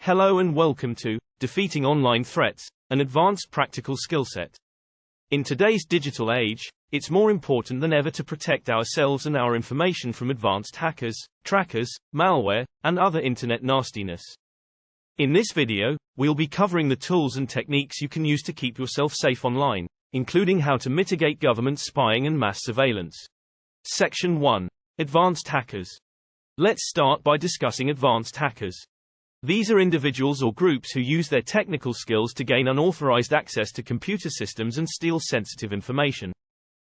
Hello and welcome to Defeating Online Threats, an Advanced Practical Skillset. In today's digital age, it's more important than ever to protect ourselves and our information from advanced hackers, trackers, malware, and other internet nastiness. In this video, we'll be covering the tools and techniques you can use to keep yourself safe online, including how to mitigate government spying and mass surveillance. Section 1. Advanced hackers. Let's start by discussing advanced hackers. These are individuals or groups who use their technical skills to gain unauthorized access to computer systems and steal sensitive information.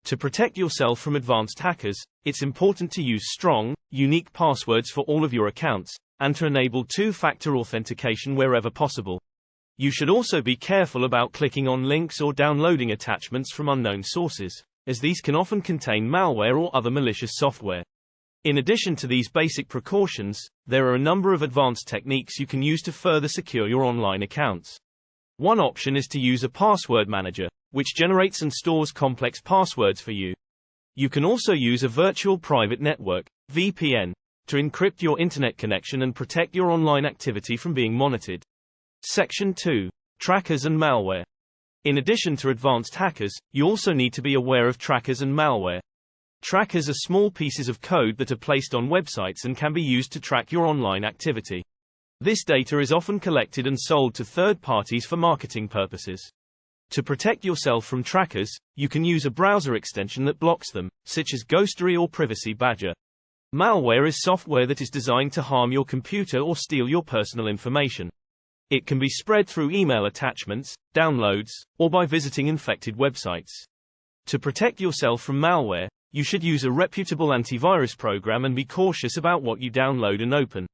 To protect yourself from advanced hackers, it's important to use strong, unique passwords for all of your accounts, and to enable two-factor authentication wherever possible. You should also be careful about clicking on links or downloading attachments from unknown sources, as these can often contain malware or other malicious software. In addition to these basic precautions, there are a number of advanced techniques you can use to further secure your online accounts. One option is to use a password manager, which generates and stores complex passwords for you. You can also use a virtual private network, VPN, to encrypt your internet connection and protect your online activity from being monitored. Section 2. Trackers and malware. In addition to advanced hackers, you also need to be aware of trackers and malware. Trackers are small pieces of code that are placed on websites and can be used to track your online activity. This data is often collected and sold to third parties for marketing purposes. To protect yourself from trackers, you can use a browser extension that blocks them, such as Ghostery or Privacy Badger. Malware is software that is designed to harm your computer or steal your personal information. It can be spread through email attachments, downloads, or by visiting infected websites. To protect yourself from malware, you should use a reputable antivirus program and be cautious about what you download and open.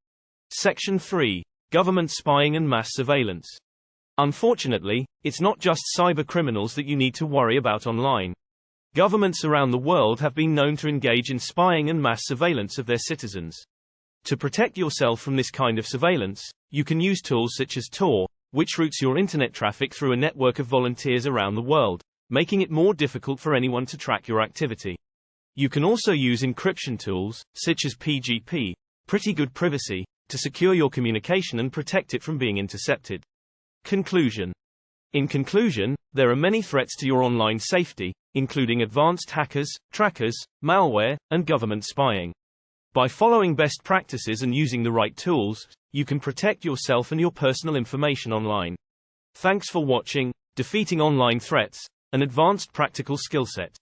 Section 3. Government spying and mass surveillance. Unfortunately, it's not just cybercriminals that you need to worry about online. Governments around the world have been known to engage in spying and mass surveillance of their citizens. To protect yourself from this kind of surveillance, you can use tools such as Tor, which routes your internet traffic through a network of volunteers around the world, making it more difficult for anyone to track your activity. You can also use encryption tools, such as PGP, Pretty Good Privacy, to secure your communication and protect it from being intercepted. Conclusion. In conclusion, there are many threats to your online safety, including advanced hackers, trackers, malware, and government spying. By following best practices and using the right tools, you can protect yourself and your personal information online. Thanks for watching Defeating Online Threats, an Advanced Practical Skillset.